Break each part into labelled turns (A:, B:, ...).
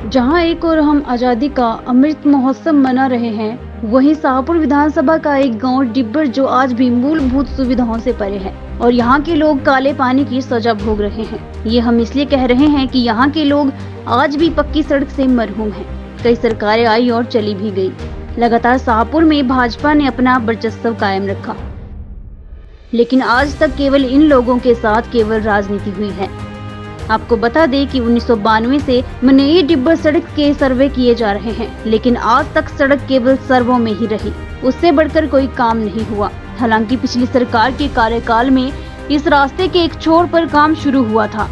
A: जहां एक और हम आजादी का अमृत महोत्सव मना रहे हैं, वहीं शाहपुर विधानसभा का एक गांव डिब्बर जो आज भी मूलभूत सुविधाओं से परे है और यहां के लोग काले पानी की सजा भोग रहे हैं। ये हम इसलिए कह रहे हैं कि यहां के लोग आज भी पक्की सड़क से मरहूम हैं। कई सरकारें आई और चली भी गई। लगातार शाहपुर में भाजपा ने अपना वर्चस्व कायम रखा, लेकिन आज तक केवल इन लोगों के साथ केवल राजनीति हुई है। आपको बता दें कि 1992 से मनई डिब्बर सड़क के सर्वे किए जा रहे हैं, लेकिन आज तक सड़क केवल सर्वों में ही रही, उससे बढ़कर कोई काम नहीं हुआ। हालांकि पिछली सरकार के कार्यकाल में इस रास्ते के एक छोर पर काम शुरू हुआ था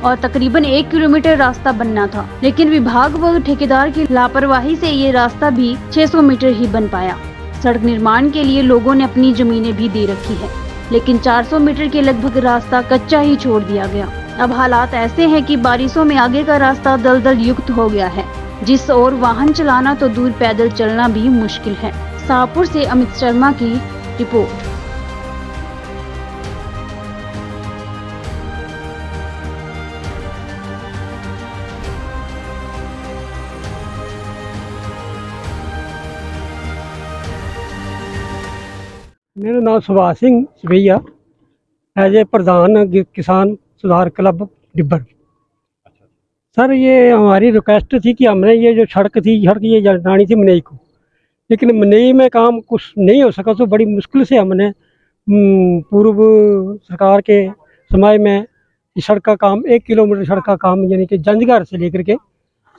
A: और तकरीबन 1 किलोमीटर रास्ता बनना था, लेकिन विभाग व ठेकेदार की लापरवाही से ये रास्ता भी 600 मीटर ही बन पाया। सड़क निर्माण के लिए लोगों ने अपनी जमीनें भी दे रखी है, लेकिन 400 मीटर के लगभग रास्ता कच्चा ही छोड़ दिया गया। अब हालात ऐसे हैं कि बारिशों में आगे का रास्ता दलदल युक्त हो गया है, जिस ओर वाहन चलाना तो दूर पैदल चलना भी मुश्किल है। शाहपुर से अमित शर्मा की रिपोर्ट।
B: मेरा नाम सुभाष सिंह सवैया, एज ए प्रधान किसान सुधार क्लब डिब्बर। सर, ये हमारी रिक्वेस्ट थी कि हमने ये जो सड़क ये जानी थी मनई को, लेकिन मनई में काम कुछ नहीं हो सका। तो बड़ी मुश्किल से हमने पूर्व सरकार के समय में इस सड़क का काम 1 किलोमीटर सड़क का काम यानी कि जंजघर से लेकर के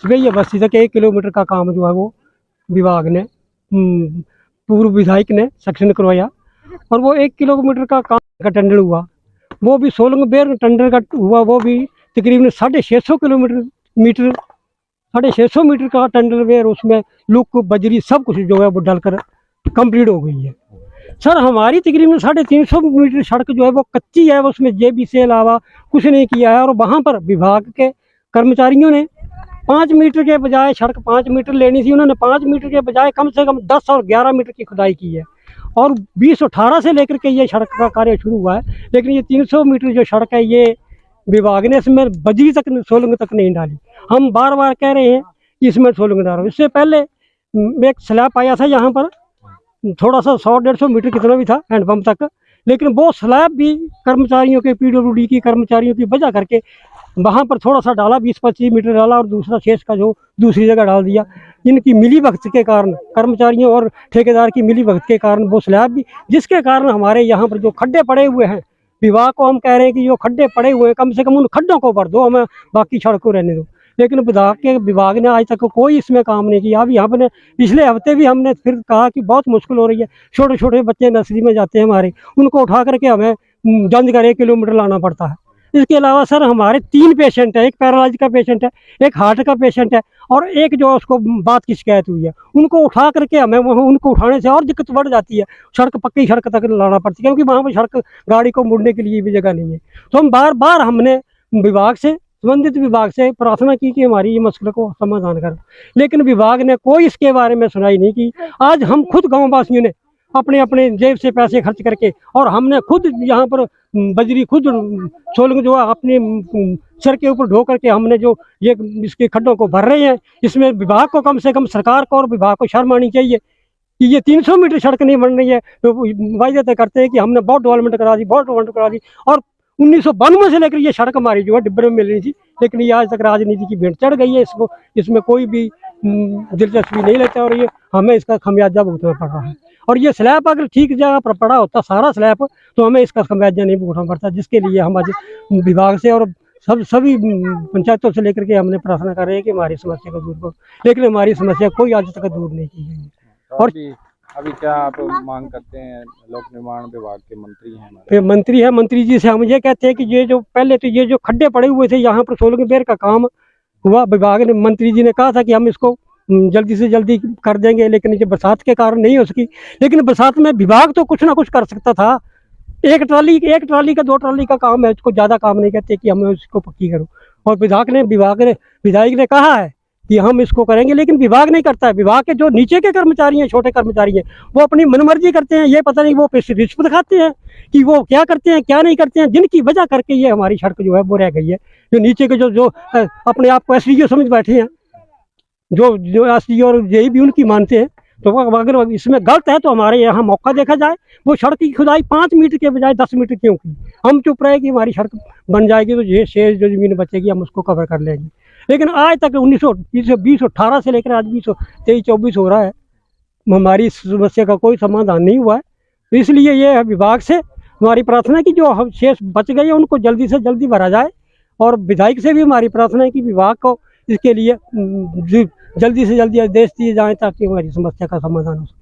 B: सवैया बस्ती तक 1 किलोमीटर का काम जो है वो विभाग ने पूर्व विधायक ने सेक्शन करवाया और वो 1 किलोमीटर का काम का टेंडर हुआ। वो भी सोलंग बेर टेंडर का हुआ, वो भी तकरीबन 650 मीटर का टेंडर बेर, उसमें लुक बजरी सब कुछ जो है वो डालकर कंप्लीट हो गई है। सर, हमारी तकरीबन 350 मीटर सड़क जो है वो कच्ची है, उसमें जेबी से अलावा कुछ नहीं किया है। और वहाँ पर विभाग के कर्मचारियों ने 5 मीटर के बजाय सड़क 5 मीटर लेनी थी, उन्होंने 5 मीटर के बजाय कम से कम 10 और 11 मीटर की खुदाई की है। और 2018 से लेकर के ये सड़क का कार्य शुरू हुआ है, लेकिन ये 300 मीटर जो सड़क है ये विभाग ने इसमें बजरी तक सोलंग तक नहीं डाली। हम बार बार कह रहे हैं कि इसमें सोलंग डालो। इससे पहले एक स्लैब आया था यहाँ पर, थोड़ा सा 100-150 मीटर कितना भी था हैंडपम्प तक, लेकिन वो स्लैब भी कर्मचारियों के PWD की कर्मचारियों की वजह करके वहाँ पर थोड़ा सा डाला, 20-25 मीटर डाला और दूसरा शेष का जो दूसरी जगह डाल दिया। इनकी मिली भगत के कारण, कर्मचारियों और ठेकेदार की मिली भगत के कारण वो स्लैब भी, जिसके कारण हमारे यहाँ पर जो खड्डे पड़े हुए हैं, विभाग को हम कह रहे हैं कि जो खड्डे पड़े हुए हैं कम से कम उन खड्डों को भर दो, हमें बाकी सड़क को रहने दो। लेकिन विभाग ने आज तक कोई इसमें काम नहीं किया। अभी हमने पिछले हफ्ते भी हमने फिर कहा कि बहुत मुश्किल हो रही है, छोटे छोटे बच्चे नर्सरी में जाते हैं हमारे, उनको उठा करके हमें जंजघर 1 किलोमीटर लाना पड़ता है। इसके अलावा सर, हमारे 3 पेशेंट है, एक पैरालाइज का पेशेंट है, एक हार्ट का पेशेंट है और एक जो उसको बात की शिकायत हुई है। उनको उठा करके हमें वहाँ, उनको उठाने से और दिक्कत बढ़ जाती है, सड़क पक्की सड़क तक लाना पड़ती है, क्योंकि वहाँ पर सड़क गाड़ी को मुड़ने के लिए भी जगह नहीं है। तो हम बार बार हमने संबंधित विभाग से प्रार्थना की कि हमारी ये मसले को समाधान करें, लेकिन विभाग ने कोई इसके बारे में सुनाई नहीं की। आज हम खुद गाँव वासियों ने अपने अपने जेब से पैसे खर्च करके और हमने खुद यहाँ पर बजरी खुद सोलंग जो है अपने सर के ऊपर ढो करके हमने जो ये इसके खड्डों को भर रहे हैं। इसमें विभाग को कम से कम, सरकार को और विभाग को शर्म आनी चाहिए कि ये 300 मीटर सड़क नहीं बन रही है। तो वायदे करते हैं कि हमने बहुत डेवलपमेंट करा दी और 1992 से लेकर ये सड़क हमारी जो है डिब्बर में मिल रही थी, लेकिन ये आज तक राजनीति की भेंट चढ़ गई है। इसमें कोई भी दिलचस्पी नहीं लेता और ये हमें इसका खमियाजा भुगतना पड़ रहा है। और ये स्लैब अगर ठीक जगह पर पड़ा होता सारा स्लैब, तो हमें इसका खमियाजा नहीं भुगतना पड़ता, जिसके लिए हम आज विभाग से और सभी पंचायतों से लेकर के हमने प्रार्थना कर रहे हैं कि हमारी समस्या को दूर करो, लेकिन हमारी समस्या कोई आज तक दूर नहीं की गई। और
C: अभी क्या आप मांग करते हैं? लोक निर्माण विभाग के मंत्री हैं,
B: मंत्री जी से हम ये कहते हैं कि ये जो पहले तो ये जो खड्डे पड़े हुए थे यहाँ पर सोलंग बेर का काम हुआ, विभाग ने, मंत्री जी ने कहा था कि हम इसको जल्दी से जल्दी कर देंगे, लेकिन ये बरसात के कारण नहीं हो सकी। लेकिन बरसात में विभाग तो कुछ ना कुछ कर सकता था। एक ट्राली का 2 ट्राली का काम है, उसको ज़्यादा काम नहीं कहते कि हमें उसको पक्की करो। और विधायक ने कहा है कि हम इसको करेंगे, लेकिन विभाग नहीं करता है। विभाग के जो नीचे के कर्मचारी हैं, छोटे कर्मचारी हैं, वो अपनी मनमर्जी करते हैं। ये पता नहीं वो रिश्वत खाते हैं कि वो क्या करते हैं क्या नहीं करते हैं, जिनकी वजह करके ये हमारी सड़क जो है वो रह गई है। जो नीचे के जो अपने आप को SDO समझ बैठे हैं, जो जो एसडी और जेई भी उनकी मानते हैं। तो अगर इसमें गलत है तो हमारे यहाँ मौका देखा जाए। वो सड़क की खुदाई 5 मीटर के बजाय 10 मीटर क्यों की? हम चुप रहे कि हमारी सड़क बन जाएगी तो ये शेष जो ज़मीन बचेगी हम उसको कवर कर लेंगे। लेकिन आज तक 1918 से लेकर आज 2023-24 हो रहा है, हमारी इस समस्या का कोई समाधान नहीं हुआ है। तो इसलिए ये विभाग से हमारी प्रार्थना है कि जो शेष बच गए हैं उनको जल्दी से जल्दी भरा जाए। और विधायक से भी हमारी प्रार्थना है कि विभाग को इसके लिए जल्दी से जल्दी आदेश दिए जाएँ ताकि हमारी समस्या का समाधान हो सके।